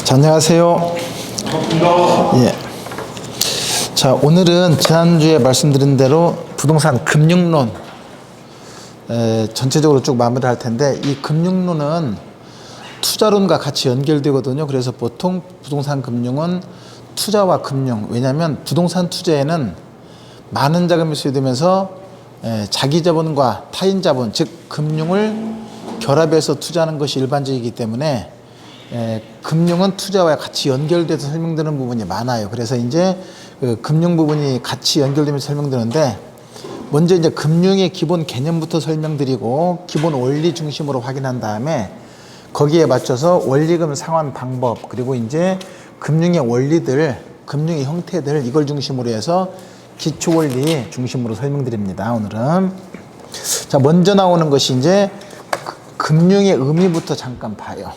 자, 안녕하세요. 예. 자, 오늘은 지난주에 말씀드린 대로 부동산 금융론 전체적으로 쭉 마무리를 할 텐데, 이 금융론은 투자론과 같이 연결되거든요. 그래서 보통 부동산 금융은 투자와 금융, 왜냐하면 부동산 투자에는 많은 자금이 소요되면서 자기 자본과 타인 자본, 즉 금융을 결합해서 투자하는 것이 일반적이기 때문에 금융은 투자와 같이 연결돼서 설명되는 부분이 많아요. 그래서 이제 그 금융 부분이 같이 연결되면서 설명되는데, 먼저 이제 금융의 기본 개념부터 설명드리고 기본 원리 중심으로 확인한 다음에 거기에 맞춰서 원리금 상환 방법, 그리고 이제 금융의 원리들, 금융의 형태들, 이걸 중심으로 해서 기초 원리 중심으로 설명드립니다. 오늘은 자, 먼저 나오는 것이 이제 금융의 의미부터 잠깐 봐요.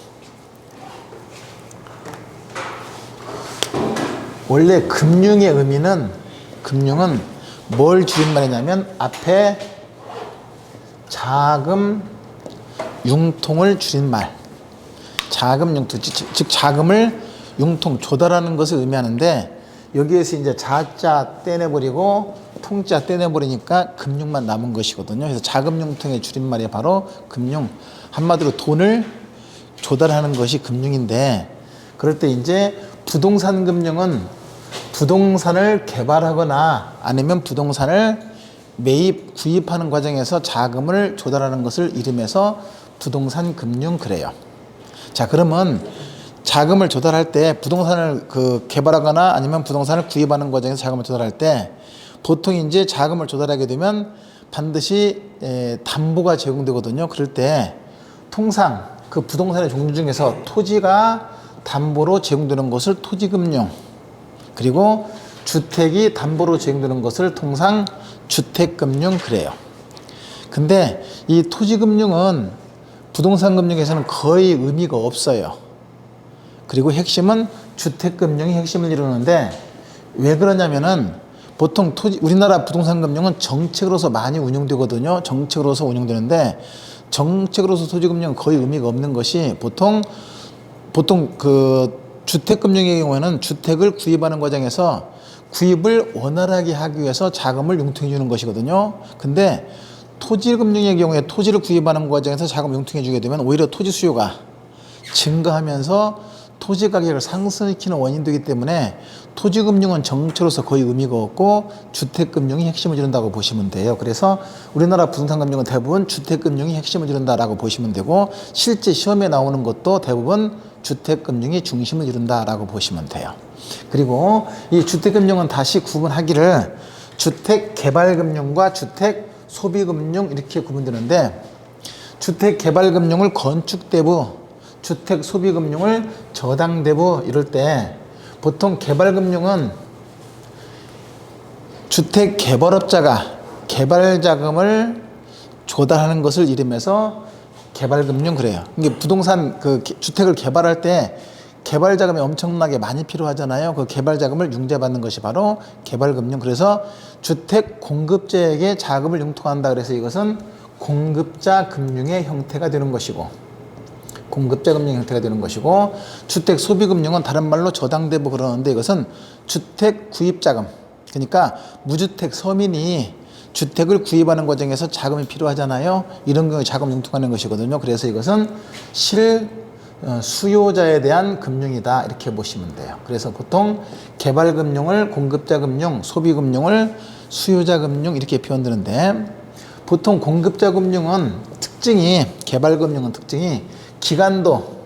원래 금융의 의미는, 금융은 뭘 줄임말이냐면 앞에 자금 융통을 줄임말, 자금 융통, 즉 자금을 융통 조달하는 것을 의미하는데, 여기에서 이제 자자 떼내버리고 통자 떼내버리니까 금융만 남은 것이거든요. 그래서 자금 융통의 줄임말이 바로 금융, 한마디로 돈을 조달하는 것이 금융인데, 그럴 때 이제 부동산 금융은 부동산을 개발하거나 아니면 부동산을 매입, 구입하는 과정에서 자금을 조달하는 것을 이름해서 부동산 금융, 그래요. 자, 그러면 자금을 조달할 때, 부동산을 개발하거나 아니면 부동산을 구입하는 과정에서 자금을 조달할 때 보통 이제 자금을 조달하게 되면 반드시 담보가 제공되거든요. 그럴 때 통상 그 부동산의 종류 중에서 토지가 담보로 제공되는 것을 토지금융, 그리고 주택이 담보로 제공되는 것을 통상 주택금융, 그래요. 근데 이 토지금융은 부동산금융에서는 거의 의미가 없어요. 그리고 핵심은 주택금융이 핵심을 이루는데, 왜 그러냐면은 보통 우리나라 부동산금융은 정책으로서 많이 운용되거든요. 정책으로서 운용되는데, 정책으로서 토지금융은 거의 의미가 없는 것이, 보통 그 주택금융의 경우에는 주택을 구입하는 과정에서 구입을 원활하게 하기 위해서 자금을 융통해 주는 것이거든요. 근데 토지금융의 경우에 토지를 구입하는 과정에서 자금을 융통해 주게 되면 오히려 토지 수요가 증가하면서 토지 가격을 상승시키는 원인이 되기 때문에 토지금융은 정책으로서 거의 의미가 없고 주택금융이 핵심을 이룬다고 보시면 돼요. 그래서 우리나라 부동산금융은 대부분 주택금융이 핵심을 이룬다라고 보시면 되고, 실제 시험에 나오는 것도 대부분 주택금융이 중심을 이룬다라고 보시면 돼요. 그리고 이 주택금융은 다시 구분하기를 주택개발금융과 주택소비금융 이렇게 구분되는데, 주택개발금융을 건축대부, 주택소비금융을 저당대부 이럴 때, 보통 개발금융은 주택개발업자가 개발자금을 조달하는 것을 이름해서 개발금융, 그래요. 이게 부동산 주택을 개발할 때 개발자금이 엄청나게 많이 필요하잖아요. 그 개발자금을 융자받는 것이 바로 개발금융. 그래서 주택 공급자에게 자금을 융통한다. 그래서 이것은 공급자 금융의 형태가 되는 것이고, 공급자 금융 형태가 되는 것이고, 주택 소비 금융은 다른 말로 저당대부 그러는데, 이것은 주택 구입자금, 그러니까 무주택 서민이 주택을 구입하는 과정에서 자금이 필요하잖아요. 이런 경우에 자금 융통하는 것이거든요. 그래서 이것은 수요자에 대한 금융이다, 이렇게 보시면 돼요. 그래서 보통 개발금융을 공급자금융, 소비금융을 수요자금융 이렇게 표현되는데, 보통 공급자금융은 특징이, 개발금융은 특징이 기간도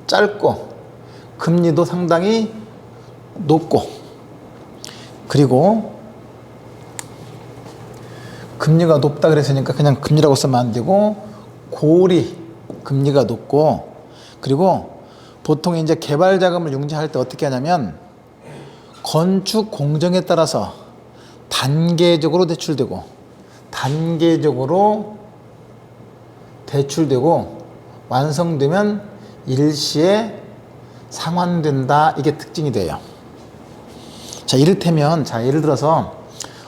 짧고 금리도 상당히 높고, 그리고 금리가 높다 그랬으니까 그냥 금리라고 쓰면 안 되고 고리 금리가 높고, 그리고 보통 이제 개발 자금을 융자할 때 어떻게 하냐면 건축 공정에 따라서 단계적으로 대출되고 완성되면 일시에 상환된다, 이게 특징이 돼요. 자, 이를테면, 예를 들어서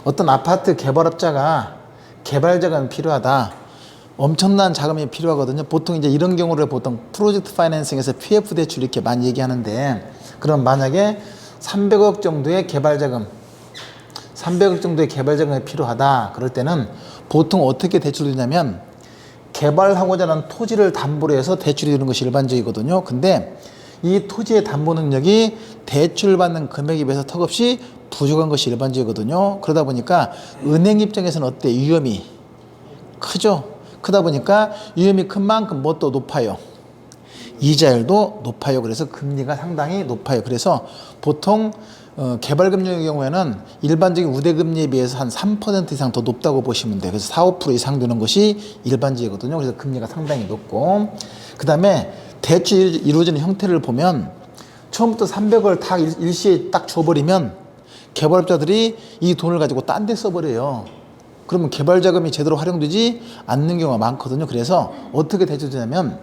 어떤 아파트 개발업자가 개발 자금이 필요하다. 엄청난 자금이 필요하거든요. 보통 이제 이런 경우를 보통 프로젝트 파이낸싱에서 PF 대출 이렇게 많이 얘기하는데, 그럼 만약에 300억 정도의 개발 자금이 필요하다. 그럴 때는 보통 어떻게 대출이 되냐면, 개발하고자 하는 토지를 담보로 해서 대출이 되는 것이 일반적이거든요. 근데 이 토지의 담보 능력이 대출받는 금액에 비해서 턱없이 부족한 것이 일반적이거든요. 그러다 보니까 은행 입장에서는 어때? 위험이 크죠. 크다 보니까 위험이 큰 만큼 뭣도 높아요. 이자율도 높아요. 그래서 금리가 상당히 높아요. 그래서 보통 개발금융의 경우에는 일반적인 우대금리에 비해서 한 3% 이상 더 높다고 보시면 돼요. 그래서 4, 5% 이상 되는 것이 일반적이거든요. 그래서 금리가 상당히 높고, 그 다음에 대출이 이루어지는 형태를 보면 처음부터 300을 다 일시에 딱 줘버리면 개발업자들이 이 돈을 가지고 딴 데 써버려요. 그러면 개발 자금이 제대로 활용되지 않는 경우가 많거든요. 그래서 어떻게 대출되냐면,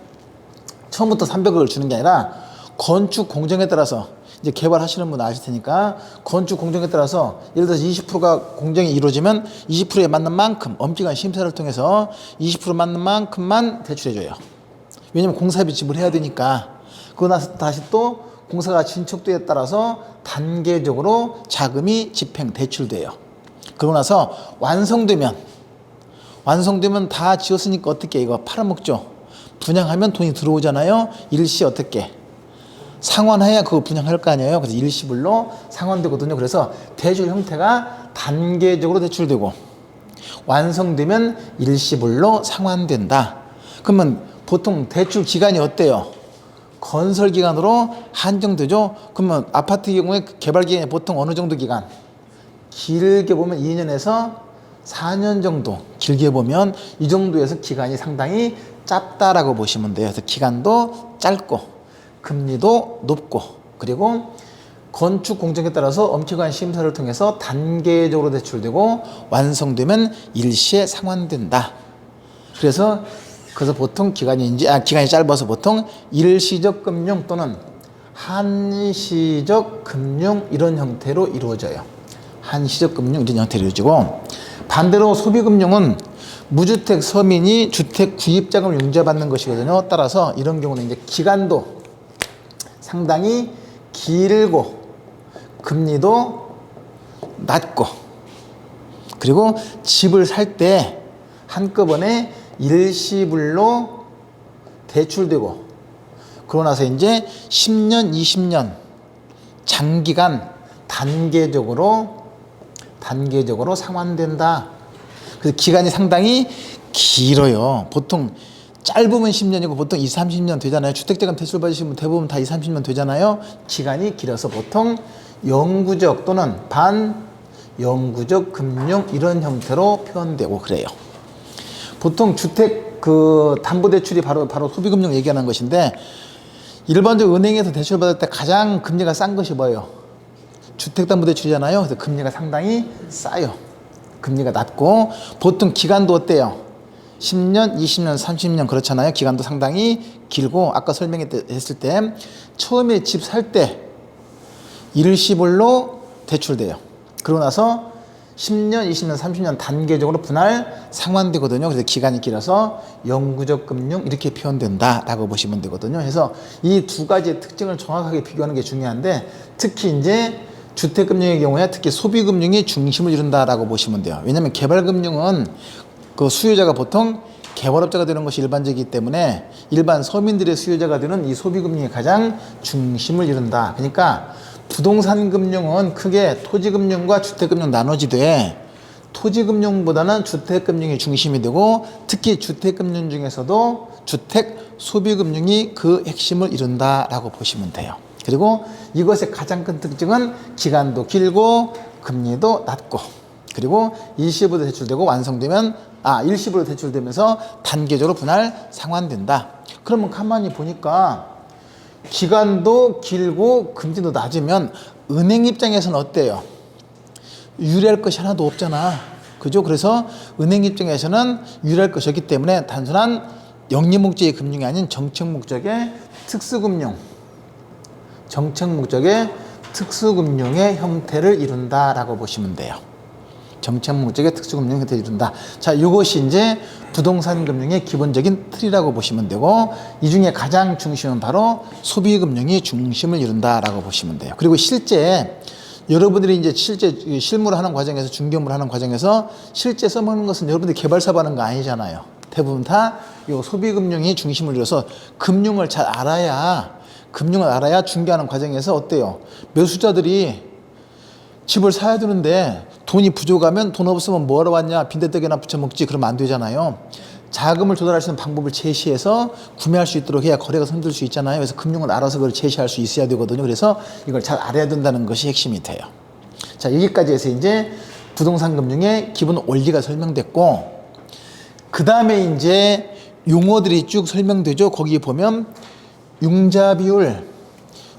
처음부터 300억을 주는 게 아니라 건축 공정에 따라서, 이제 개발하시는 분 아실 테니까, 건축 공정에 따라서 예를 들어서 20%가 공정이 이루어지면 20%에 맞는 만큼 엄격한 심사를 통해서 20% 맞는 만큼만 대출해줘요. 왜냐면 공사비 지불해야 되니까. 그러고 나서 다시 또 공사가 진척도에 따라서 단계적으로 자금이 집행 대출돼요. 그러고 나서 완성되면 다 지었으니까 어떻게 이거 팔아먹죠. 분양하면 돈이 들어오잖아요. 일시 어떻게 상환해야 그거 분양할 거 아니에요. 그래서 일시불로 상환되거든요. 그래서 대출 형태가 단계적으로 대출되고 완성되면 일시불로 상환된다. 그러면 보통 대출 기간이 어때요? 건설 기간으로 한정되죠. 그러면 아파트 경우에 개발 기간이 보통 어느 정도 기간? 길게 보면 2년에서 4년 정도, 길게 보면 이 정도에서 기간이 상당히 짧다라고 보시면 돼요. 그래서 기간도 짧고 금리도 높고, 그리고 건축 공정에 따라서 엄격한 심사를 통해서 단계적으로 대출되고 완성되면 일시에 상환된다. 그래서 보통 기간이 짧아서 보통 일시적 금융 또는 한시적 금융 이런 형태로 이루어져요. 한시적 금융 이런 형태로 이루어지고, 반대로 소비금융은 무주택 서민이 주택 구입자금을 융자받는 것이거든요. 따라서 이런 경우는 이제 기간도 상당히 길고 금리도 낮고, 그리고 집을 살 때 한꺼번에 일시불로 대출되고, 그러고 나서 이제 10년, 20년 장기간 단계적으로 상환된다. 그래서 기간이 상당히 길어요. 보통 짧으면 10년이고 보통 20, 30년 되잖아요. 주택자금 대출 받으시면 대부분 다 20, 30년 되잖아요. 기간이 길어서 보통 영구적 또는 반영구적 금융 이런 형태로 표현되고 그래요. 보통 주택 담보대출이 바로 소비금융 얘기하는 것인데, 일반적으로 은행에서 대출 받을 때 가장 금리가 싼 것이 뭐예요? 주택담보대출이잖아요. 그래서 금리가 상당히 싸요. 금리가 낮고, 보통 기간도 어때요? 10년, 20년, 30년 그렇잖아요. 기간도 상당히 길고, 아까 설명했을 때 처음에 집 살 때 일시불로 대출돼요. 그러고 나서 10년, 20년, 30년 단계적으로 분할 상환되거든요. 그래서 기간이 길어서 영구적 금융 이렇게 표현된다라고 보시면 되거든요. 그래서 이 두 가지의 특징을 정확하게 비교하는 게 중요한데, 특히 이제 주택금융의 경우에 특히 소비금융이 중심을 이룬다라고 보시면 돼요. 왜냐하면 개발금융은 그 수요자가 보통 개발업자가 되는 것이 일반적이기 때문에 일반 서민들의 수요자가 되는 이 소비금융이 가장 중심을 이룬다. 그러니까 부동산 금융은 크게 토지금융과 주택금융 나눠지되, 토지금융보다는 주택금융이 중심이 되고, 특히 주택금융 중에서도 주택 소비금융이 그 핵심을 이룬다라고 보시면 돼요. 그리고 이것의 가장 큰 특징은 기간도 길고 금리도 낮고, 그리고 일시불로 대출되고 일시불로 대출되면서 단계적으로 분할 상환된다. 그러면 가만히 보니까 기간도 길고 금리도 낮으면 은행 입장에서는 어때요? 유리할 것이 하나도 없잖아. 그죠? 그래서 은행 입장에서는 유리할 것이 없기 때문에 단순한 영리 목적의 금융이 아닌 정책 목적의 특수금융의 형태를 이룬다라고 보시면 돼요. 정책 목적의 특수금융 형태를 이룬다. 자, 이것이 이제 부동산 금융의 기본적인 틀이라고 보시면 되고, 이 중에 가장 중심은 바로 소비금융이 중심을 이룬다라고 보시면 돼요. 그리고 실제 여러분들이 이제 실제 실무를 하는 과정에서, 중개업을 하는 과정에서 실제 써먹는 것은 여러분들이 개발사업 하는 거 아니잖아요. 대부분 다 이 소비금융이 중심을 이뤄서 금융을 잘 알아야, 중개하는 과정에서 어때요? 매수자들이 집을 사야 되는데 돈이 부족하면 돈 없으면 뭐하러 왔냐, 빈대떡이나 부쳐먹지, 그러면 안 되잖아요. 자금을 조달할 수 있는 방법을 제시해서 구매할 수 있도록 해야 거래가 성될 수 있잖아요. 그래서 금융을 알아서 그걸 제시할 수 있어야 되거든요. 그래서 이걸 잘 알아야 된다는 것이 핵심이 돼요. 자, 여기까지 해서 이제 부동산 금융의 기본 원리가 설명됐고, 그 다음에 이제 용어들이 쭉 설명되죠. 거기 보면 융자 비율,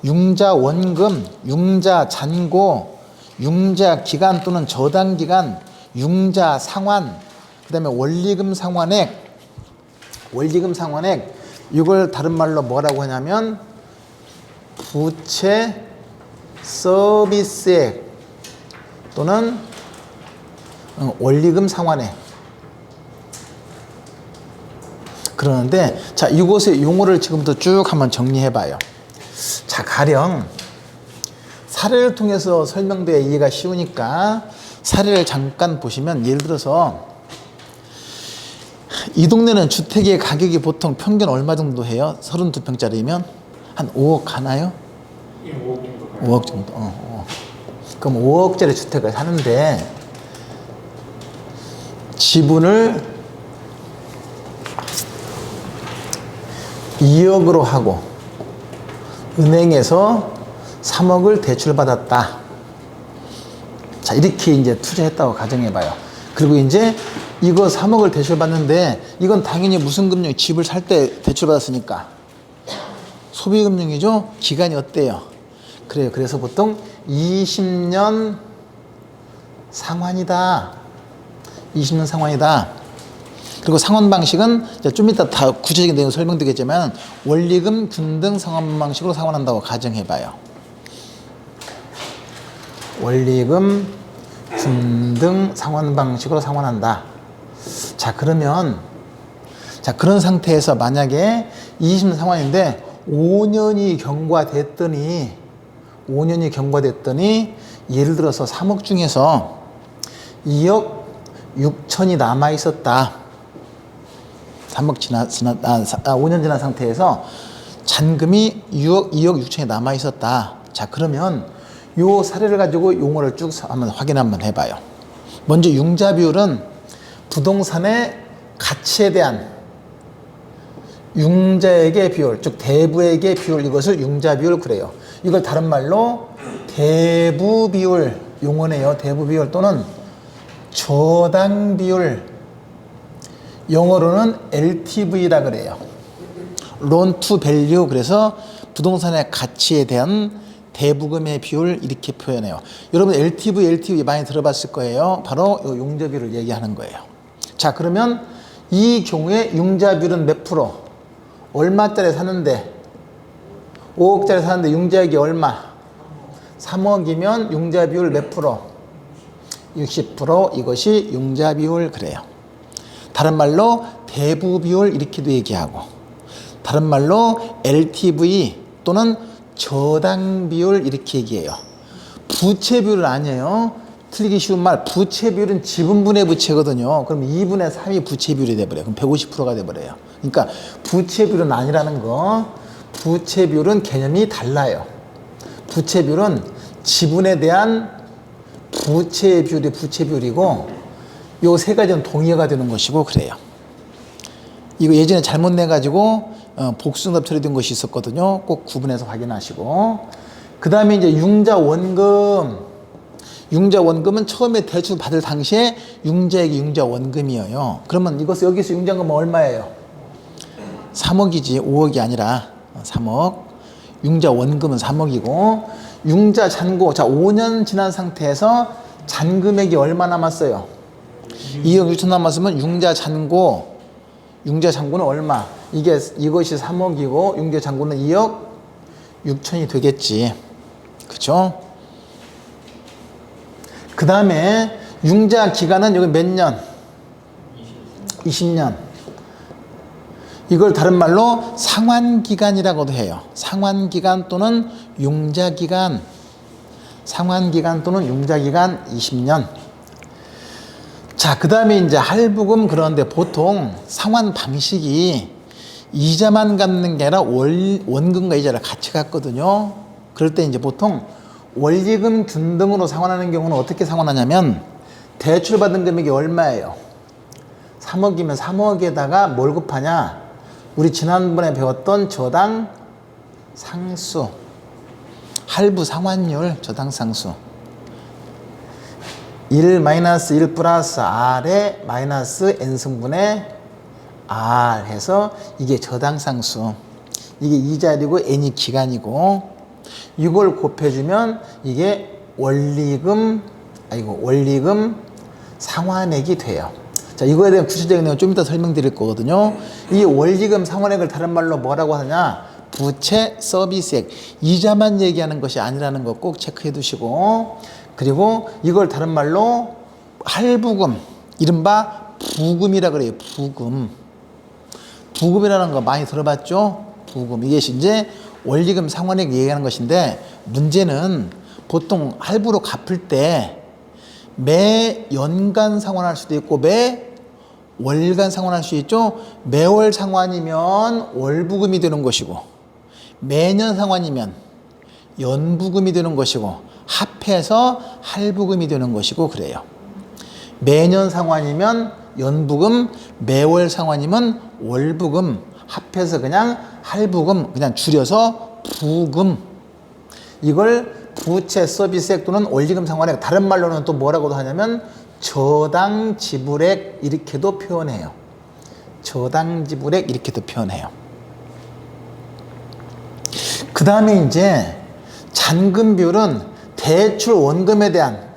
융자 원금, 융자 잔고, 융자 기간 또는 저당 기간, 융자 상환, 그 다음에 원리금 상환액, 이걸 다른 말로 뭐라고 하냐면 부채 서비스액 또는 원리금 상환액. 그러는데, 자, 이곳의 용어를 지금부터 쭉 한번 정리해 봐요. 자, 가령 사례를 통해서 설명돼야 이해가 쉬우니까 사례를 잠깐 보시면, 예를 들어서 이 동네는 주택의 가격이 보통 평균 얼마 정도 해요? 32평짜리면 한 5억 가나요? 예, 5억 정도 가요. 5억 정도. 그럼 5억짜리 주택을 사는데 지분을 2억으로 하고 은행에서 3억을 대출받았다. 자, 이렇게 이제 투자했다고 가정해봐요. 그리고 이제 이거 3억을 대출받는데, 이건 당연히 무슨 금융, 집을 살 때 대출받았으니까 소비금융이죠. 기간이 어때요? 그래요. 그래서 보통 20년 상환이다. 20년 상환이다. 그리고 상환 방식은 좀 이따 다 구체적인 내용 설명드리겠지만 원리금 균등 상환 방식으로 상환한다고 가정해봐요. 원리금 균등 상환 방식으로 상환한다. 자, 그러면 그런 상태에서 만약에 20년 상환인데 5년이 경과됐더니 예를 들어서 3억 중에서 2억 6천이 남아 있었다. 5년 지난 상태에서 잔금이 2억 6천이 남아 있었다. 자, 그러면 요 사례를 가지고 용어를 쭉 한번 확인 한번 해봐요. 먼저 융자 비율은 부동산의 가치에 대한 융자액의 비율, 즉 대부액의 비율, 이것을 융자 비율 그래요. 이걸 다른 말로 대부 비율, 용어네요. 대부 비율 또는 저당 비율, 영어로는 LTV라 그래요. Loan to Value. 그래서 부동산의 가치에 대한 대부금의 비율, 이렇게 표현해요. 여러분 LTV 많이 들어봤을 거예요. 바로 이 융자 비율을 얘기하는 거예요. 자, 그러면 이 경우에 융자 비율은 몇 프로? 얼마짜리 사는데 5억짜리 사는데 융자액이 얼마? 3억이면 융자 비율 몇 프로? 60%. 이것이 융자 비율 그래요. 다른 말로 대부 비율 이렇게도 얘기하고, 다른 말로 LTV 또는 저당 비율 이렇게 얘기해요. 부채 비율은 아니에요. 틀리기 쉬운 말, 부채 비율은 지분분의 부채거든요. 그럼 2분의 3이 부채 비율이 돼버려요. 그럼 150%가 돼버려요. 그러니까 부채 비율은 아니라는 거. 부채 비율은 개념이 달라요. 부채 비율은 지분에 대한 부채 비율이 부채 비율이고, 요 세 가지는 동의어가 되는 것이고 그래요. 이거 예전에 잘못 내가지고 복수응답 처리된 것이 있었거든요. 꼭 구분해서 확인하시고. 그 다음에 이제 융자 원금. 융자 원금은 처음에 대출 받을 당시에 융자액이 융자 원금이에요. 그러면 여기서 융자 원금은 얼마예요? 3억이지 5억이 아니라 3억. 융자 원금은 3억이고, 융자 잔고. 자, 5년 지난 상태에서 잔금액이 얼마 남았어요? 2억 6천 남았으면 융자 잔고는 얼마? 이것이 3억이고 융자 잔고는 2억 6천이 되겠지. 그죠? 그 다음에 융자 기간은 여기 몇 년? 20년. 이걸 다른 말로 상환기간이라고도 해요. 상환기간 또는 융자기간. 상환기간 또는 융자기간 20년. 자, 그 다음에 이제 할부금. 그런데 보통 상환 방식이 이자만 갚는 게 아니라 원금과 이자를 같이 갚거든요. 그럴 때 이제 보통 원리금 균등으로 상환하는 경우는 어떻게 상환하냐면 대출받은 금액이 얼마예요? 3억이면 3억에다가 뭘 곱하냐? 우리 지난번에 배웠던 저당 상수, 할부 상환율, 저당 상수 1-1 플러스 R에 마이너스 N승분의 R 해서 이게 저당 상수, 이게 이자리고 N이 기간이고, 이걸 곱해주면 이게 원리금 상환액이 돼요. 자, 이거에 대한 구체적인 내용 좀 이따 설명드릴 거거든요. 이 원리금 상환액을 다른 말로 뭐라고 하냐? 부채 서비스액. 이자만 얘기하는 것이 아니라는 거 꼭 체크해 두시고, 그리고 이걸 다른 말로 할부금, 이른바 부금이라 그래요. 부금이라는 거 많이 들어봤죠? 부금. 이게 이제 원리금 상환액 얘기하는 것인데, 문제는 보통 할부로 갚을 때 매 연간 상환할 수도 있고 매 월간 상환할 수 있죠. 매월 상환이면 월부금이 되는 것이고, 매년 상환이면 연부금이 되는 것이고, 합해서 할부금이 되는 것이고 그래요. 매년 상환이면 연부금, 매월 상환이면 월부금, 합해서 그냥 할부금, 그냥 줄여서 부금. 이걸 부채 서비스액 또는 원리금 상환액, 다른 말로는 또 뭐라고도 하냐면 저당 지불액 이렇게도 표현해요. 저당 지불액 이렇게도 표현해요. 그 다음에 이제 잔금 비율은 대출 원금에 대한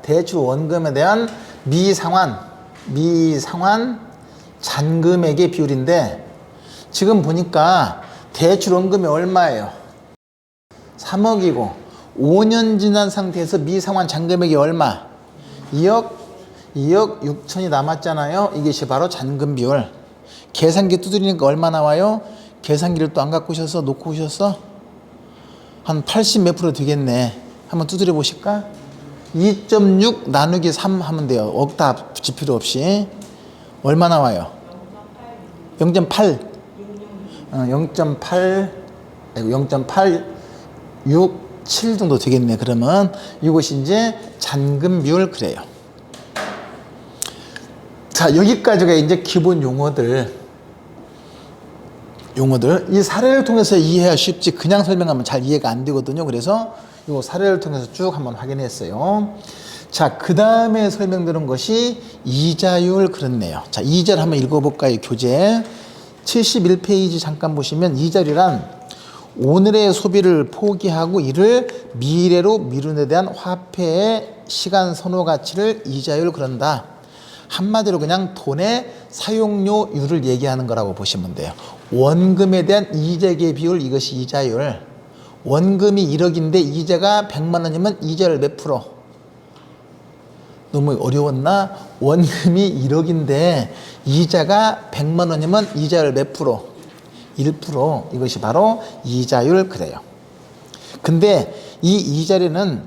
미상환 잔금액의 비율인데, 지금 보니까 대출 원금이 얼마예요? 3억이고 5년 지난 상태에서 미상환 잔금액이 얼마? 2억 6천이 남았잖아요. 이것이 바로 잔금 비율. 계산기 두드리니까 얼마 나와요? 계산기를 또 안 갖고 오셔서 놓고 오셨어? 한 80 몇 프로 되겠네. 한번 두드려 보실까? 2.6 나누기 3 하면 돼요. 억다 붙일 필요 없이. 얼마 나와요? 0.8 6, 7 정도 되겠네. 그러면 이것이 이제 잔금 비율 그래요. 자, 여기까지가 이제 기본 용어들. 이 사례를 통해서 이해해야 쉽지 그냥 설명하면 잘 이해가 안 되거든요. 그래서 이 사례를 통해서 쭉 한번 확인했어요. 자, 그 다음에 설명드린 것이 이자율 그렇네요. 자, 이자를 한번 읽어볼까요? 교재 71페이지 잠깐 보시면, 이자율이란 오늘의 소비를 포기하고 이를 미래로 미루는 데 대한 화폐의 시간 선호 가치를 이자율 그런다. 한마디로 그냥 돈의 사용료율을 얘기하는 거라고 보시면 돼요. 원금에 대한 이자의 비율, 이것이 이자율. 원금이 1억인데 이자가 100만 원이면 이자율 몇 프로? 너무 어려웠나? 원금이 1억인데 이자가 100만 원이면 이자율 몇 프로? 1%. 이것이 바로 이자율 그래요. 근데 이 이자율은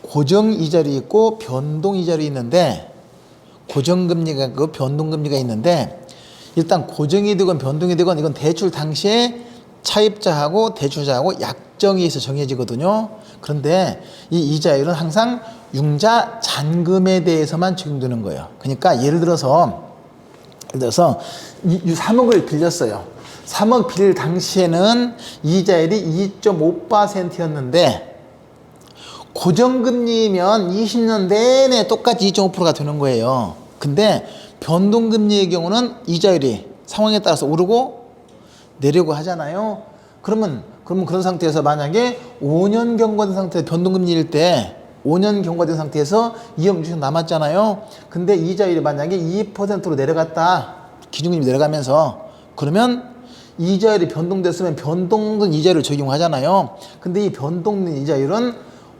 고정이자율이 있고 변동이자율이 있는데, 고정금리가 있고 변동금리가 있는데, 일단 고정이 되건 변동이 되건 이건 대출 당시에 차입자하고 대출자하고 약정에 의해서 정해지거든요. 그런데 이 이자율은 항상 융자 잔금에 대해서만 적용되는 거예요. 그러니까 예를 들어서 3억을 빌렸어요. 3억 빌릴 당시에는 이자율이 2.5%였는데 고정금리면 20년 내내 똑같이 2.5%가 되는 거예요. 근데 변동금리의 경우는 이자율이 상황에 따라서 오르고 내려고 하잖아요. 그러면 그런 상태에서 만약에 5년 경과된 상태에서 변동금리일 때 5년 경과된 상태에서 2억 6천 남았잖아요. 근데 이자율이 만약에 2%로 내려갔다. 기준금리 내려가면서. 그러면 이자율이 변동됐으면 변동된 이자율을 적용하잖아요. 근데 이 변동된 이자율은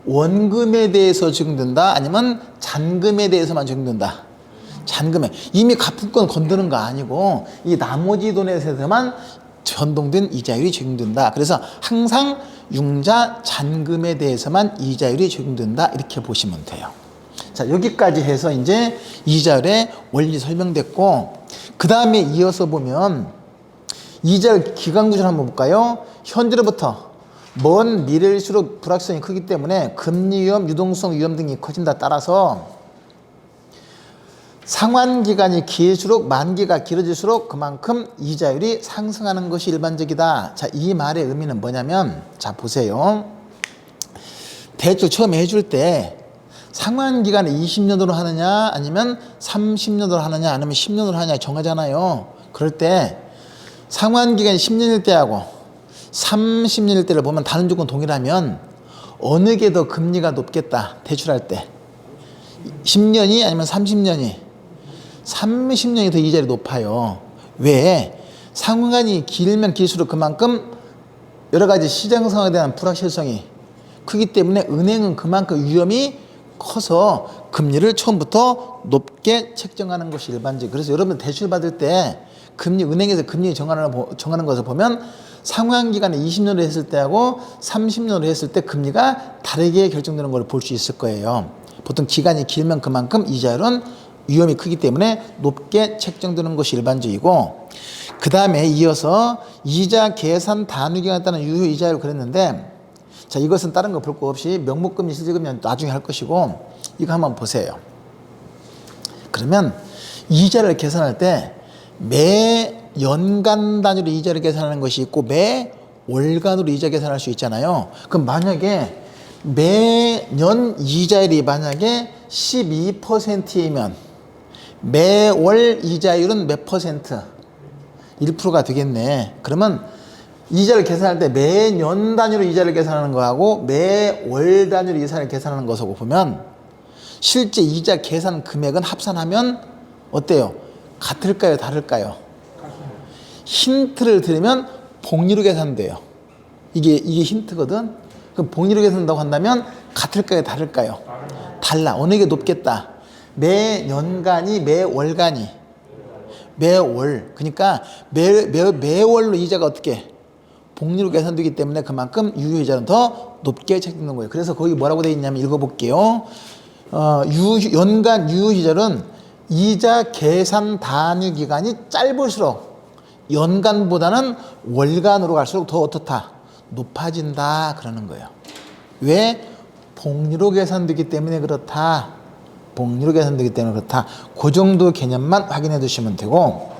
원금에 대해서 적용된다? 아니면 잔금에 대해서만 적용된다? 잔금에. 이미 갚은 건 건드는 거 아니고 이 나머지 돈에 대해서만 변동된 이자율이 적용된다. 그래서 항상 융자 잔금에 대해서만 이자율이 적용된다. 이렇게 보시면 돼요. 자, 여기까지 해서 이제 이자율의 원리 설명됐고, 그 다음에 이어서 보면 이자율 기간 구조를 한번 볼까요? 현재로부터 먼 미래일수록 불확실성이 크기 때문에 금리 위험, 유동성 위험 등이 커진다. 따라서 상환기간이 길수록 만기가 길어질수록 그만큼 이자율이 상승하는 것이 일반적이다. 자, 이 말의 의미는 뭐냐면, 자, 보세요. 대출 처음 해줄 때 상환기간을 20년으로 하느냐 아니면 30년으로 하느냐 아니면 10년으로 하느냐 정하잖아요. 그럴 때 상환기간이 10년일 때하고 30년일 때를 보면 다른 조건 동일하면 어느 게 더 금리가 높겠다. 대출할 때 10년이 아니면 30년이 30년이 더 이자율이 높아요. 왜? 상환기간이 길면 길수록 그만큼 여러 가지 시장 상황에 대한 불확실성이 크기 때문에 은행은 그만큼 위험이 커서 금리를 처음부터 높게 책정하는 것이 일반적이에요. 그래서 여러분 대출 받을 때 금리, 은행에서 금리 정하는 것을 보면 상환기간을 20년으로 했을 때하고 30년으로 했을 때 금리가 다르게 결정되는 걸 볼 수 있을 거예요. 보통 기간이 길면 그만큼 이자율은 위험이 크기 때문에 높게 책정되는 것이 일반적이고, 그 다음에 이어서 이자 계산 단위기간에 따른 유효 이자율을 그랬는데, 자, 이것은 다른 거 볼 거 없이 명목금리, 실질금리 나중에 할 것이고, 이거 한번 보세요. 그러면 이자를 계산할 때 매 연간 단위로 이자를 계산하는 것이 있고 매 월간으로 이자 계산할 수 있잖아요. 그럼 만약에 매년 이자율이 만약에 12%이면 매월 이자율은 몇 퍼센트? 1%가 되겠네. 그러면 이자를 계산할 때 매년 단위로 이자를 계산하는 거하고 매월 단위로 이자를 계산하는 것하고 보면 실제 이자 계산 금액은 합산하면 어때요? 같을까요? 다를까요? 힌트를 드리면 복리로 계산돼요. 이게 힌트거든. 그럼 복리로 계산한다고 한다면 같을까요? 다를까요? 달라. 어느 게 높겠다? 매년간이 매월간이 매월. 그러니까 매월로 이자가 어떻게 복리로 계산되기 때문에 그만큼 유효이자는 더 높게 책정되는 거예요. 그래서 거기 뭐라고 되어 있냐면 읽어볼게요. 연간 유효이자는 이자 계산 단위 기간이 짧을수록 연간보다는 월간으로 갈수록 더 어떻다? 높아진다. 그러는 거예요. 왜? 복리로 계산되기 때문에 그렇다. 복리로 계산되기 때문에 그렇다. 그 정도 개념만 확인해 두시면 되고,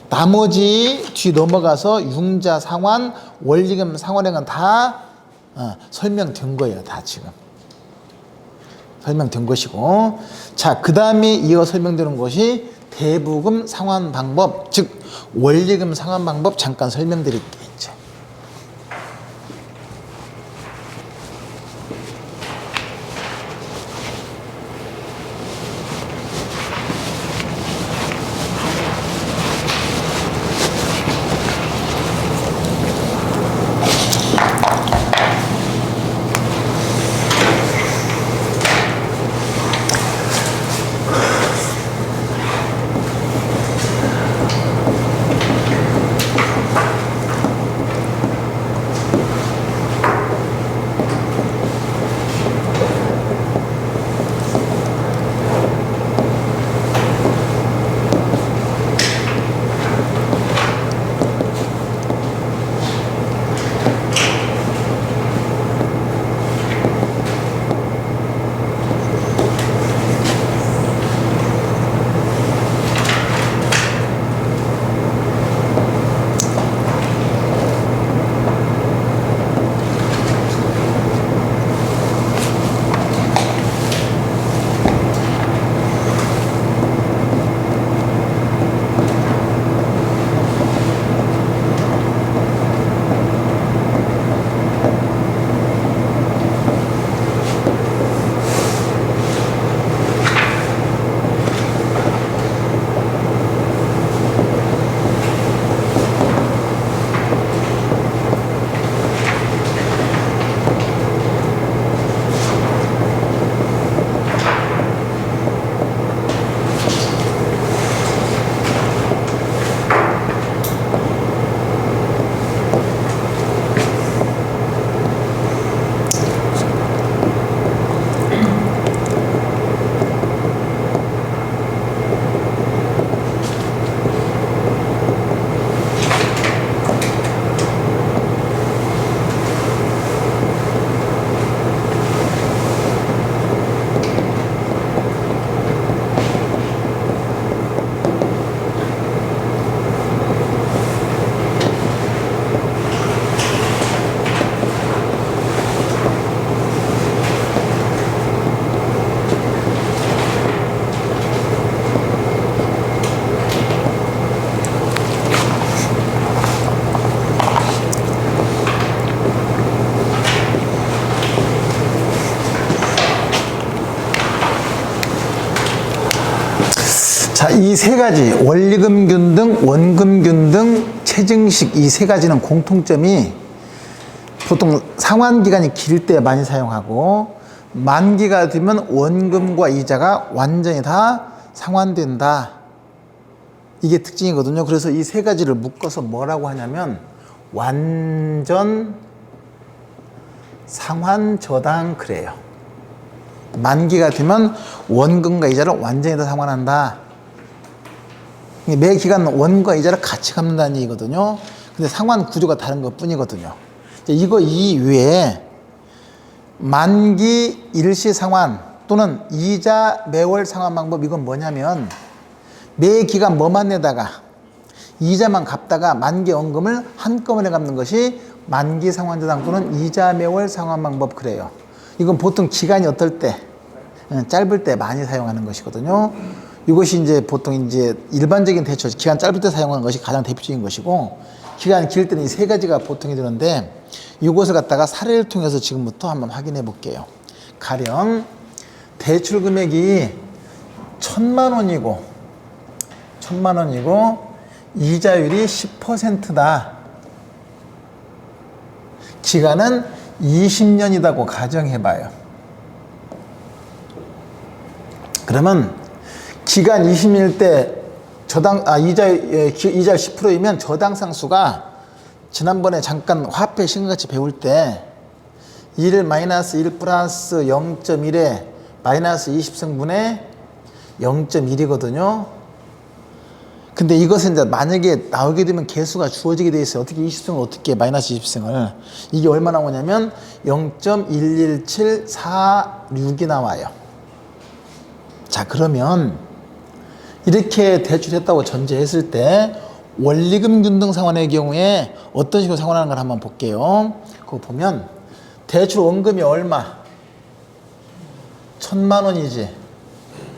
나머지 뒤 넘어가서 융자 상환, 원리금 상환액은 다 설명된 거예요. 다 지금. 설명된 것이고, 자, 그 다음에 이어 설명되는 것이 대부금 상환 방법, 즉 원리금 상환 방법 잠깐 설명드릴게요. 이제. 자, 이 세 가지 원리금균 등 원금균 등 체증식 이 세 가지는 공통점이 보통 상환기간이 길 때 많이 사용하고 만기가 되면 원금과 이자가 완전히 다 상환된다. 이게 특징이거든요. 그래서 이 세 가지를 묶어서 뭐라고 하냐면 완전 상환 저당 그래요. 만기가 되면 원금과 이자를 완전히 다 상환한다. 매 기간 원과 이자를 같이 갚는다는 얘기거든요. 근데 상환 구조가 다른 것 뿐이거든요. 이거 이외에 만기 일시 상환 또는 이자 매월 상환 방법 이건 뭐냐면 매 기간 뭐만 내다가 이자만 갚다가 만기 원금을 한꺼번에 갚는 것이 만기 상환저당 또는 이자 매월 상환 방법 그래요. 이건 보통 기간이 어떨 때 짧을 때 많이 사용하는 것이거든요. 이것이 이제 보통 이제 일반적인 대출 기간 짧을 때 사용하는 것이 가장 대표적인 것이고 기간 길 때는 이 세 가지가 보통이 되는데 이것을 갖다가 사례를 통해서 지금부터 한번 확인해 볼게요. 가령 대출 금액이 1,000만 원이고 이자율이 10%다. 기간은 20년이라고 가정해 봐요. 그러면 기간 20년일 때 이자율 10%이면 저당 상수가 지난번에 잠깐 화폐 신금같이 배울 때 1 마이너스 1 플러스 0.1에 마이너스 20승분의 0.1이거든요. 근데 이것은 이제 만약에 나오게 되면 개수가 주어지게 돼 있어요. 어떻게 20승을 어떻게 마이너스 20승을. 이게 얼마 나오냐면 0.11746이 나와요. 자, 그러면 이렇게 대출했다고 전제했을 때 원리금 균등 상환의 경우에 어떤 식으로 상환하는 걸 한번 볼게요. 그거 보면 대출 원금이 얼마? 1,000만 원이지.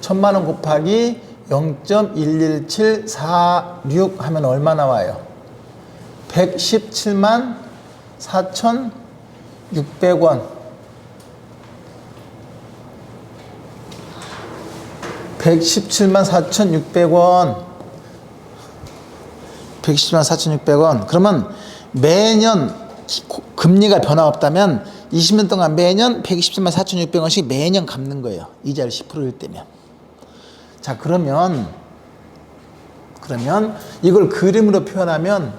1,000만 원 곱하기 0.11746 하면 얼마 나와요? 117만 4,600원. 117만 4,600원. 117만 4,600원. 그러면 매년 금리가 변화 없다면 20년 동안 매년 127만 4,600원씩 매년 갚는 거예요. 이자율 10%일 때면. 자, 그러면 이걸 그림으로 표현하면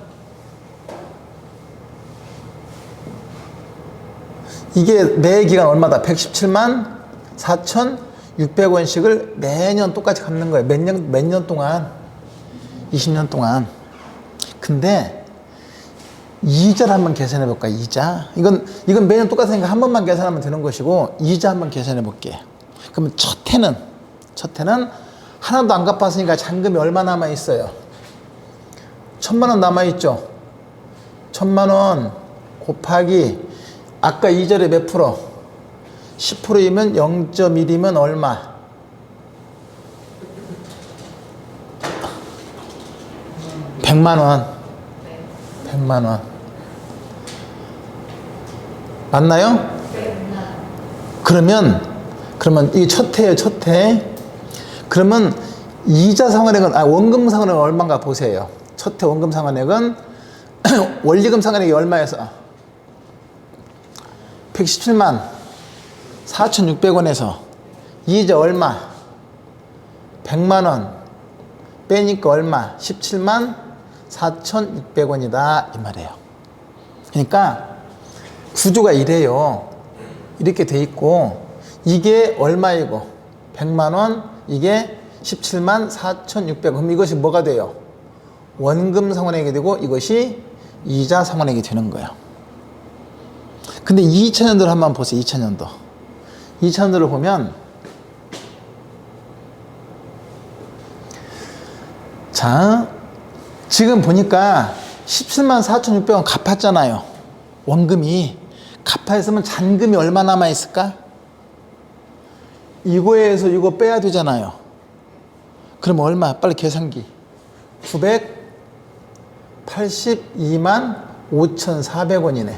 이게 매 기간 얼마다? 117만 4,600원씩을 매년 똑같이 갚는 거예요. 몇 년 동안? 20년 동안. 근데 이자를 한번 계산해 볼까? 이자. 이건 매년 똑같으니까 한 번만 계산하면 되는 것이고 이자 한번 계산해 볼게요. 그러면 첫 해는 하나도 안 갚았으니까 잔금이 얼마 남아 있어요? 1,000만 원 남아 있죠. 1,000만 원 곱하기 아까 이자율이 몇 프로? 10%이면 0.1이면 얼마? 100만 원. 100만 원. 맞나요? 그러면 이게 첫 해예요, 첫 해. 그러면 이자 상환액은, 원금 상환액은 얼마인가 보세요. 첫 해 원금 상환액은 원리금 상환액이 얼마여서? 117만 4,600원에서 이자 얼마? 100만 원 빼니까 얼마? 17만 4,600원이다 이 말이에요. 그러니까 구조가 이래요. 이렇게 돼 있고 이게 얼마이고 100만 원 이게 17만 4,600원. 그럼 이것이 뭐가 돼요? 원금 상환액이 되고 이것이 이자 상환액이 되는 거예요. 근데 2000년도를 한번 보세요. 2000년도를 보면 자, 지금 보니까 17만 4,600원 갚았잖아요. 원금이. 갚아있으면 잔금이 얼마 남아있을까? 이거에서 이거 빼야 되잖아요. 그럼 얼마? 빨리 계산기. 982만 5,400원이네.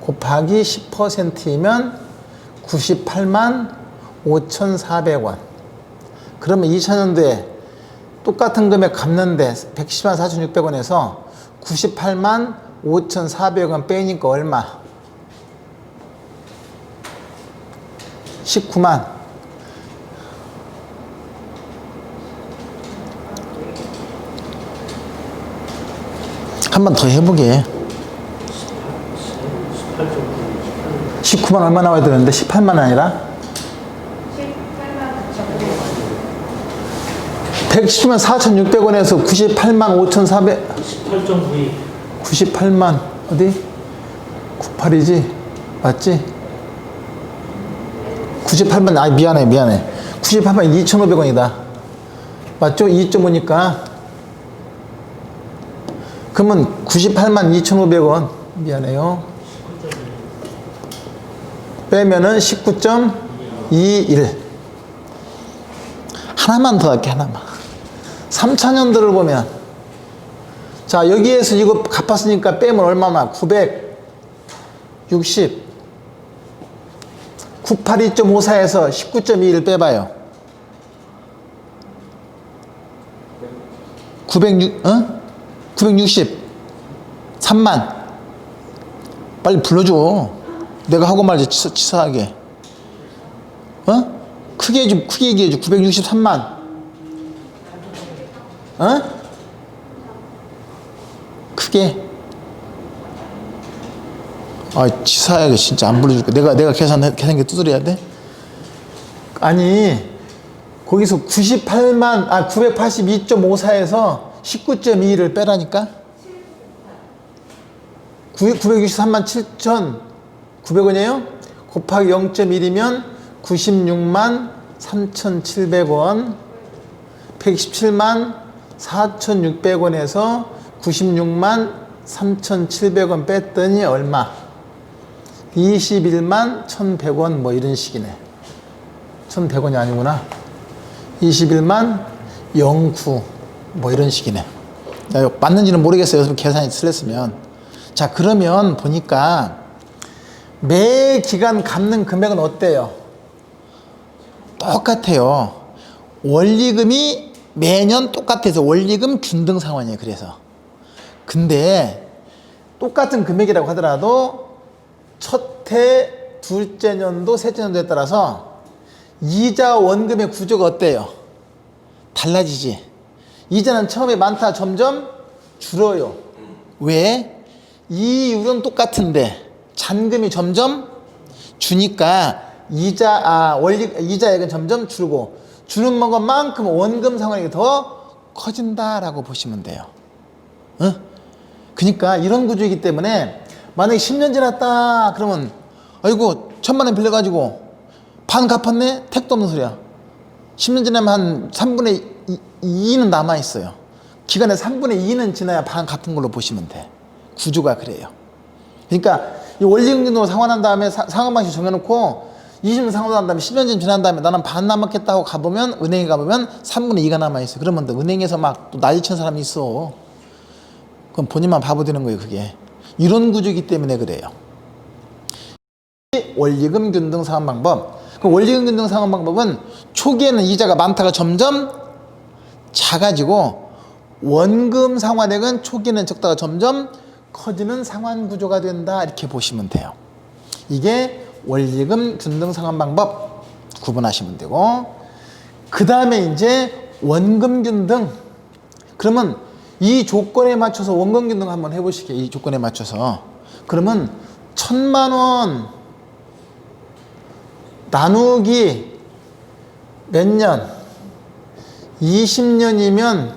곱하기 10%이면 98만 5,400원. 그러면 2000년도에 똑같은 금액 갚는데 110만 4,600원에서 98만 5,400원 빼니까 얼마? 19만. 한 번 더 해보게. 19만 얼마 나와야 되는데 18만 아니라? 110만 4,600원에서 98만 5,400. 18.92. 98만 어디? 98이지? 맞지? 98만 아 미안해 98만 2,500원이다. 맞죠? 2.5니까 그러면 98만 2,500원 미안해요. 빼면은 19.21. 하나만 더 할게 하나만. 3차년도를 보면 자 여기에서 이거 갚았으니까 빼면 얼마나 960 982.54에서 19.21 빼봐요. 960 3만 빨리 불러줘. 내가 하고 말지 치사하게. 크게 얘기해줘. 963만. 크게. 아, 치사하게 진짜 안 불러줄게. 내가 계산기 두드려야 돼? 아니, 거기서 982.54에서 19.21을 빼라니까? 963만 7,900원이에요? 곱하기 0.1이면 96만 3,700원, 117만 4,600원에서 96만 3,700원 뺐더니 얼마? 21만 1,100원 뭐 이런 식이네. 1,100원이 아니구나. 21만 09 뭐 이런 식이네. 맞는지는 모르겠어요. 여러분 계산이 틀렸으면. 자, 그러면 보니까 매 기간 갚는 금액은 어때요? 똑같아요. 원리금이 매년 똑같아서 원리금 균등 상환이에요. 그래서. 근데 똑같은 금액이라고 하더라도 첫 해, 둘째 년도, 셋째 년도에 따라서 이자 원금의 구조가 어때요? 달라지지. 이자는 처음에 많다 점점 줄어요. 왜? 이율은 똑같은데 잔금이 점점 주니까 이자액은 점점 줄고 주는 것만큼 원금 상환이 더 커진다라고 보시면 돼요. 그러니까 이런 구조이기 때문에 만약에 10년 지났다 그러면 아이고 1,000만 원 빌려가지고 반 갚았네? 택도 없는 소리야. 10년 지나면 한 3분의 2는 남아있어요. 기간의 3분의 2는 지나야 반 갚은 걸로 보시면 돼. 구조가 그래요. 그러니까 이 원리금도 상환한 다음에 상환 방식 정해놓고 20년 상환한 다음에 10년 지난 다음에 나는 반 남았겠다고 가보면 은행에 가보면 3분의 2가 남아있어요. 그러면 또 은행에서 막 또 난리치는 사람이 있어. 그럼 본인만 바보 되는 거예요. 그게. 이런 구조이기 때문에 그래요. 원리금 균등 상환 방법. 그 원리금 균등 상환 방법은 초기에는 이자가 많다가 점점 작아지고 원금 상환액은 초기에는 적다가 점점 커지는 상환 구조가 된다. 이렇게 보시면 돼요. 이게 원리금 균등 상환 방법 구분하시면 되고, 그 다음에 이제 원금 균등. 그러면 이 조건에 맞춰서 원금 균등 한번 해보시게. 이 조건에 맞춰서. 그러면 1,000만 원 나누기 몇 년? 20년이면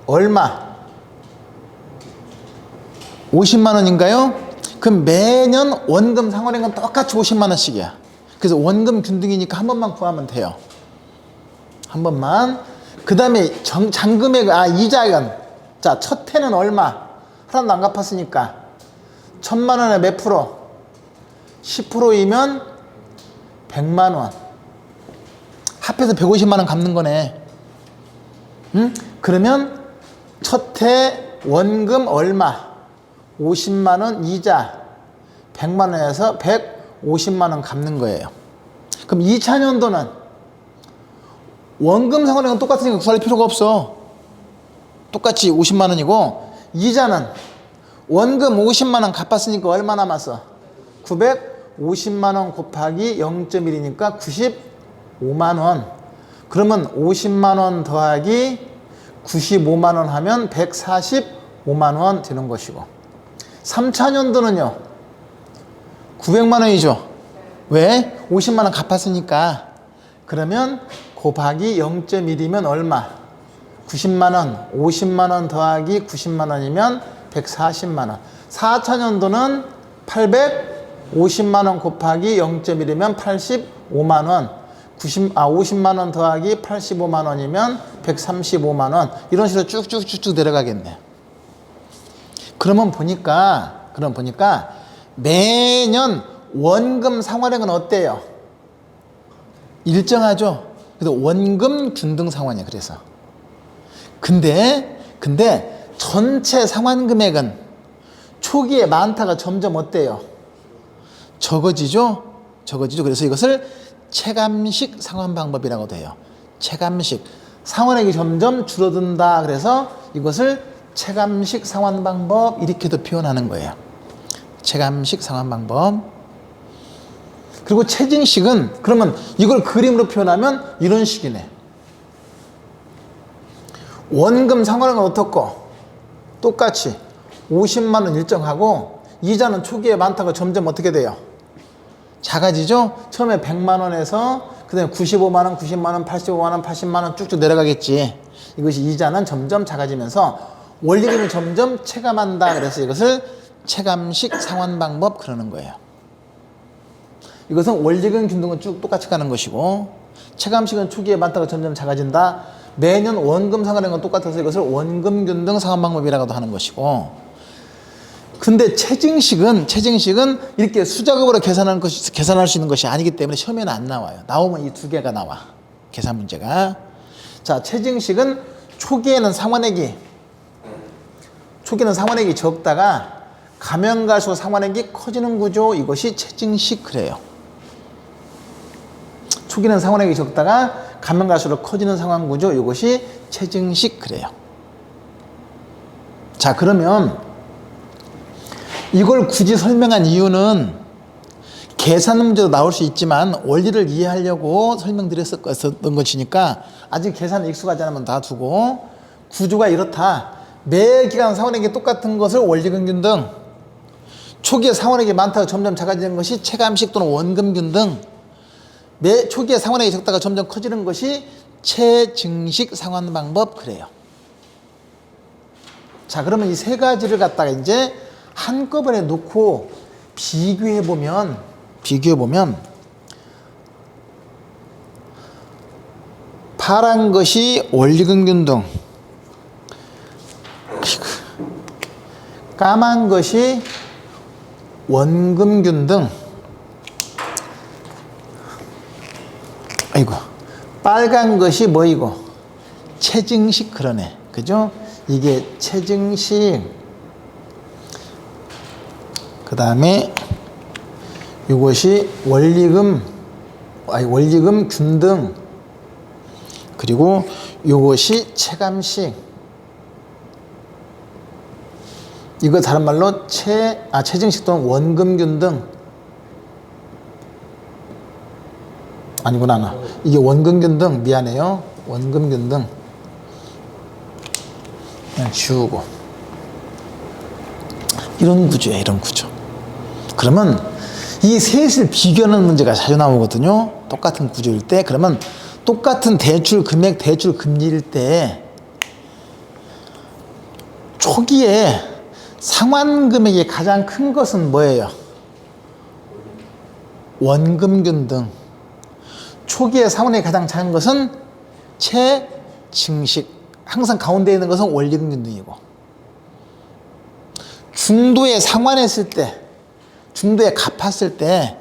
얼마? 50만 원인가요? 그럼 매년 원금 상환액은 똑같이 50만 원씩이야. 그래서 원금 균등이니까 한 번만 구하면 돼요. 한 번만. 그 다음에 잔금액, 이자액은. 자, 첫 해는 얼마? 하나도 안 갚았으니까. 1,000만 원에 몇 프로? 10%이면 100만 원. 합해서 150만 원 갚는 거네. 응? 그러면 첫 해 원금 얼마? 50만 원 이자 100만 원에서 150만 원 갚는 거예요. 그럼 2차 년도는 원금 상환액은 똑같으니까 구할 필요가 없어. 똑같이 50만 원이고 이자는 원금 50만 원 갚았으니까 얼마 남았어? 950만 원 곱하기 0.1이니까 95만 원. 그러면 50만 원 더하기 95만 원 하면 145만 원 되는 것이고 3차년도는요 900만 원이죠. 왜? 50만 원 갚았으니까. 그러면 곱하기 0.1이면 얼마? 90만 원. 50만 원 더하기 90만 원이면 140만 원. 4차년도는 850만 원 곱하기 0.1이면 85만 원. 50만 원 더하기 85만 원이면 135만 원. 이런 식으로 쭉쭉쭉쭉 내려가겠네. 그러면 보니까 매년 원금 상환액은 어때요? 일정하죠? 그래서 원금 균등 상환이에요. 그래서. 근데 전체 상환 금액은 초기에 많다가 점점 어때요? 적어지죠? 그래서 이것을 체감식 상환 방법이라고도 해요. 체감식. 상환액이 점점 줄어든다. 그래서 이것을 체감식 상환 방법 이렇게도 표현하는 거예요. 체감식 상환 방법. 그리고 체증식은 그러면 이걸 그림으로 표현하면 이런 식이네. 원금 상환액은 어떻고? 똑같이 50만 원 일정하고 이자는 초기에 많다고 점점 어떻게 돼요? 작아지죠? 처음에 100만 원에서 그 다음에 95만 원, 90만 원, 85만 원, 80만 원 쭉쭉 내려가겠지. 이것이 이자는 점점 작아지면서 원리금이 점점 체감한다. 그래서 이것을 체감식 상환 방법 그러는 거예요. 이것은 원리금 균등은 쭉 똑같이 가는 것이고 체감식은 초기에 많다가 점점 작아진다. 매년 원금 상환액은 똑같아서 이것을 원금 균등 상환 방법이라고도 하는 것이고 근데 체증식은 이렇게 수작업으로 계산할 수 있는 것이 아니기 때문에 시험에는 안 나와요. 나오면 이 두 개가 나와. 계산 문제가. 자, 체증식은 초기에는 상환액이 적다가 가면 갈수록 상환액이 커지는 구조. 이것이 체증식 그래요. 초기는 상환액이 적다가 가면 갈수록 커지는 상환 구조. 이것이 체증식 그래요. 자, 그러면 이걸 굳이 설명한 이유는 계산 문제도 나올 수 있지만 원리를 이해하려고 설명드렸었던 것이니까 아직 계산에 익숙하지 않으면 놔두고 구조가 이렇다. 매 기간 상환액이 똑같은 것을 원리금 균등, 초기에 상환액이 많다가 점점 작아지는 것이 체감식 또는 원금 균등, 매 초기에 상환액이 적다가 점점 커지는 것이 체증식 상환 방법 그래요. 자, 그러면 이 세 가지를 갖다가 이제 한꺼번에 놓고 비교해보면 파란 것이 원리금 균등, 까만 것이 원금 균등, 아이고, 빨간 것이 뭐이고? 체증식 그러네. 그죠? 이게 체증식. 그 다음에 이것이 원리금 균등, 그리고 이것이 체감식. 이거 다른 말로 체증식 또는 원금 균등. 아니구나. 이게 원금 균등. 미안해요. 원금 균등. 그냥 지우고. 이런 구조예요. 이런 구조. 그러면 이 셋을 비교하는 문제가 자주 나오거든요. 똑같은 구조일 때. 그러면 똑같은 대출 금액, 대출 금리일 때 초기에 상환 금액이 가장 큰 것은 뭐예요? 원금 균등. 초기에 상환액이 가장 작은 것은 체증식. 항상 가운데 있는 것은 원리금 균등이고, 중도에 상환했을 때, 중도에 갚았을 때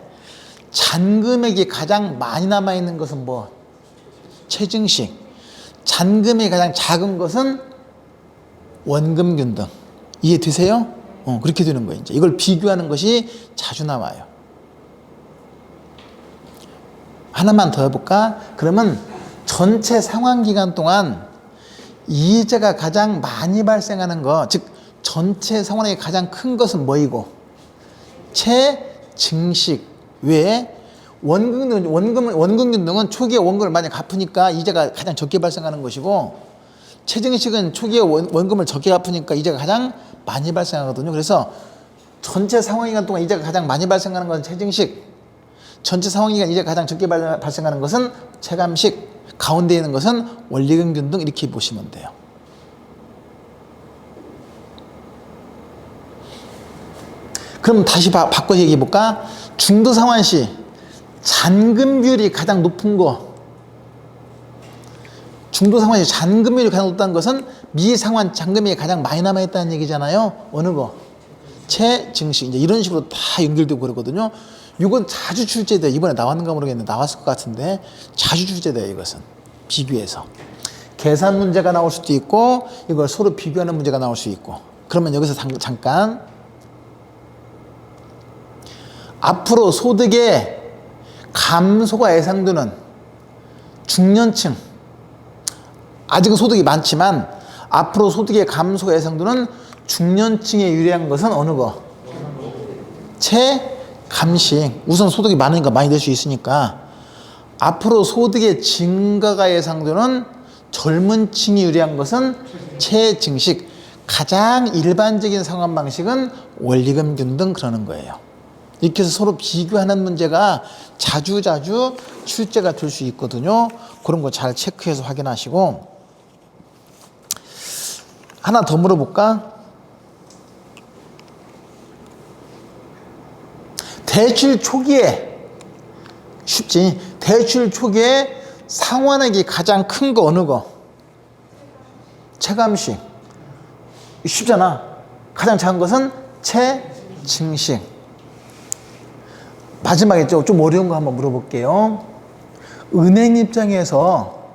잔금액이 가장 많이 남아있는 것은 뭐? 체증식. 잔금액이 가장 작은 것은 원금 균등. 이해되세요? 그렇게 되는 거예요. 이제 이걸 비교하는 것이 자주 나와요. 하나만 더 해볼까? 그러면 전체 상환 기간 동안 이자가 가장 많이 발생하는 거, 즉 전체 상환액이 가장 큰 것은 뭐이고, 채증식 외에 원금균등은 초기에 원금을 많이 갚으니까 이자가 가장 적게 발생하는 것이고, 채증식은 초기에 원금을 적게 갚으니까 이자가 가장 많이 발생하거든요. 그래서 전체 상환기간 동안 이자가 가장 많이 발생하는 것은 채증식, 전체 상환기간 이자가 가장 적게 발생하는 것은 체감식, 가운데 있는 것은 원리금균등, 이렇게 보시면 돼요. 그럼 다시 바꿔서 얘기해 볼까? 중도 상환 시 잔금 비율이 가장 높은 거, 중도 상환 시 잔금 비율이 가장 높다는 것은 미상환 잔금이 가장 많이 남아있다는 얘기잖아요. 어느 거? 채증식. 이제 이런 식으로 다 연결되고 그러거든요. 이건 자주 출제돼요. 이번에 나왔는가 모르겠는데 나왔을 것 같은데 자주 출제돼요. 이것은 비교해서 계산 문제가 나올 수도 있고, 이걸 서로 비교하는 문제가 나올 수 있고. 그러면 여기서 잠깐, 앞으로 소득의 감소가 예상되는 중년층, 아직은 소득이 많지만 앞으로 소득의 감소가 예상되는 중년층에 유리한 것은 어느 거? 채감식. 우선 소득이 많으니까 많이 낼 수 있으니까. 앞으로 소득의 증가가 예상되는 젊은 층이 유리한 것은 채증식. 가장 일반적인 상환 방식은 원리금균등, 그러는 거예요. 이렇게 해서 서로 비교하는 문제가 자주 출제가 될 수 있거든요. 그런 거 잘 체크해서 확인하시고. 하나 더 물어볼까? 대출 초기에, 쉽지? 대출 초기에 상환액이 가장 큰 거 어느 거? 체감식. 쉽잖아. 가장 작은 것은 채증식. 마지막에 좀 어려운 거 한번 물어볼게요. 은행 입장에서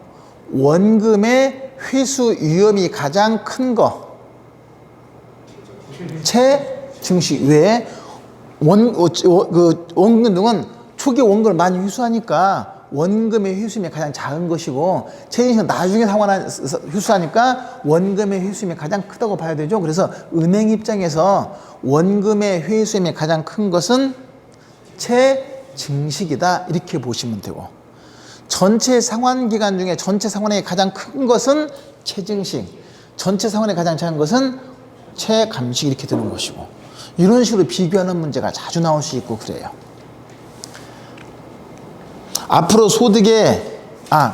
원금의 회수 위험이 가장 큰 거, 채증식 외에 원금등은 초기 원금을 많이 회수하니까 원금의 회수임이 가장 작은 것이고, 채증식은 나중에 회수하니까 원금의 회수임이 가장 크다고 봐야 되죠. 그래서 은행 입장에서 원금의 회수임이 가장 큰 것은 채증식이다, 이렇게 보시면 되고, 전체 상환 기간 중에 전체 상환액이 가장 큰 것은 채증식, 전체 상환액이 가장 작은 것은 채감식, 이렇게 되는 것이고, 이런 식으로 비교하는 문제가 자주 나올 수 있고 그래요. 앞으로 소득의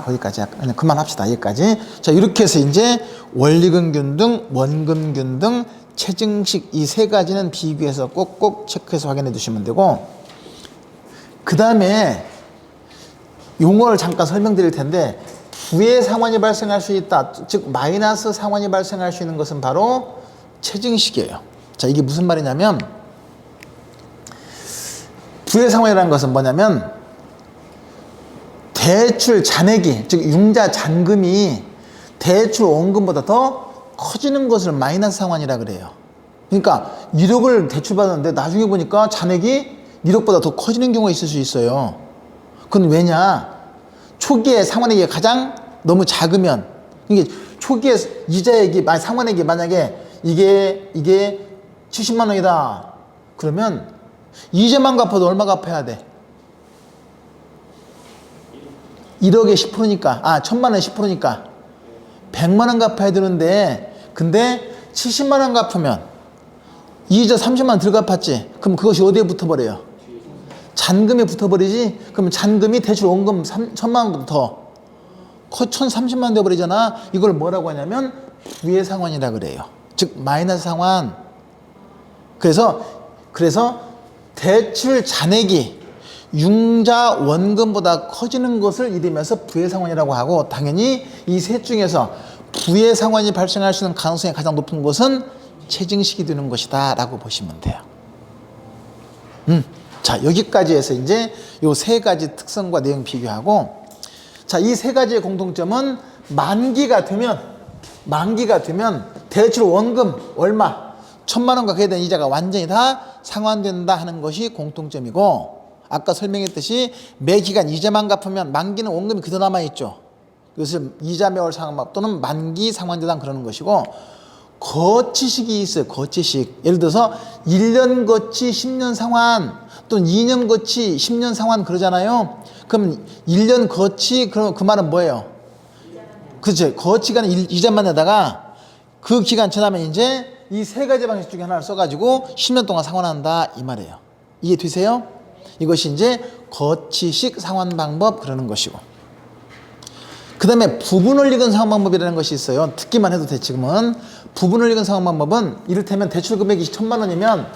거기까지 그냥 그만합시다. 여기까지. 자, 이렇게 해서 이제 원리금균등, 원금균등, 채증식, 이 세 가지는 비교해서 꼭꼭 체크해서 확인해 두시면 되고, 그 다음에 용어를 잠깐 설명드릴 텐데, 부의 상환이 발생할 수 있다, 즉 마이너스 상환이 발생할 수 있는 것은 바로 채증식이에요. 자, 이게 무슨 말이냐면, 부의 상환이라는 것은 뭐냐면, 대출 잔액이, 즉 융자 잔금이 대출 원금보다 더 커지는 것을 마이너스 상환이라 그래요. 그러니까 1억을 대출받았는데 나중에 보니까 잔액이 1억보다 더 커지는 경우가 있을 수 있어요. 그건 왜냐? 초기에 상환액이 가장 너무 작으면, 이게 초기에 이자액이, 상환액이 만약에 이게 70만 원이다. 그러면 이자만 갚아도 얼마 갚아야 돼? 1억에 10%니까, 1000만 원에 10%니까 100만 원 갚아야 되는데, 근데 70만 원 갚으면 이자 30만 원 덜 갚았지? 그럼 그것이 어디에 붙어버려요? 잔금에 붙어버리지? 그럼 잔금이 대출 원금 1000만 원보다 더 1030만 원 되어버리잖아. 이걸 뭐라고 하냐면 부의 상환이라 그래요. 즉 마이너스 상환. 그래서 대출 잔액이 융자 원금보다 커지는 것을 이르면서 부의 상환이라고 하고, 당연히 이 셋 중에서 부의 상환이 발생할 수 있는 가능성이 가장 높은 것은 채증식이 되는 것이다 라고 보시면 돼요. 자, 여기까지 해서 이제 요 세 가지 특성과 내용 비교하고, 자, 이 세 가지의 공통점은 만기가 되면 대출 원금 얼마, 1000만 원과 그에 대한 이자가 완전히 다 상환된다 하는 것이 공통점이고, 아까 설명했듯이 매 기간 이자만 갚으면 만기는 원금이 그대로 남아있죠. 이것을 이자 매월 상환방법 또는 만기 상환저당 그러는 것이고, 거치식이 있어요. 거치식. 예를 들어서 1년 거치 10년 상환 또는 2년 거치 10년 상환 그러잖아요. 그럼 1년 거치 그 말은 뭐예요? 그렇죠. 거치가는 이자만 내다가 그 기간 지나면 이제 이 세 가지 방식 중에 하나를 써가지고 10년 동안 상환한다 이 말이에요. 이해되세요? 이것이 이제 거치식 상환 방법 그러는 것이고, 그 다음에 부분원리금 상환 방법이라는 것이 있어요. 듣기만 해도 돼. 지금은 부분원리금 상환 방법은 이를테면 대출 금액이 1,000만 원이면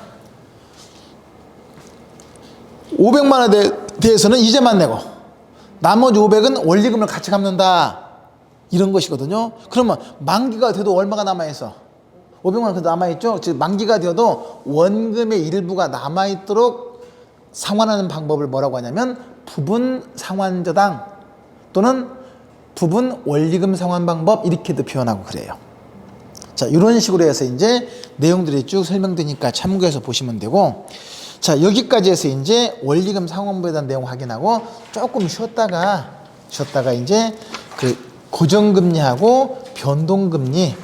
500만 원에 대해서는 이자만 내고 나머지 500은 원리금을 같이 갚는다 이런 것이거든요. 그러면 만기가 돼도 얼마가 남아있어? 500만 원 남아있죠. 즉 만기가 되어도 원금의 일부가 남아있도록 상환하는 방법을 뭐라고 하냐면 부분 상환저당 또는 부분 원리금 상환 방법 이렇게도 표현하고 그래요. 자, 이런 식으로 해서 이제 내용들이 쭉 설명되니까 참고해서 보시면 되고, 자, 여기까지 해서 이제 원리금 상환법에 대한 내용 확인하고 조금 쉬었다가 이제 그 고정금리하고 변동금리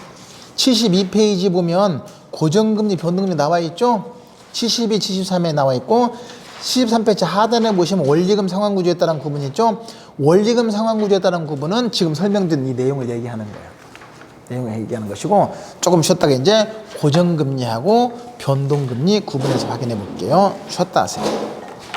72페이지 보면 고정금리 변동금리 나와 있죠. 72, 73에 나와 있고 73페이지 하단에 보시면 원리금 상환구조에 따른 구분이 있죠. 원리금 상환구조에 따른 구분은 지금 설명드린 이 내용을 얘기하는 거예요. 내용을 얘기하는 것이고, 조금 쉬었다가 이제 고정금리하고 변동금리 구분해서 확인해 볼게요. 쉬었다 하세요.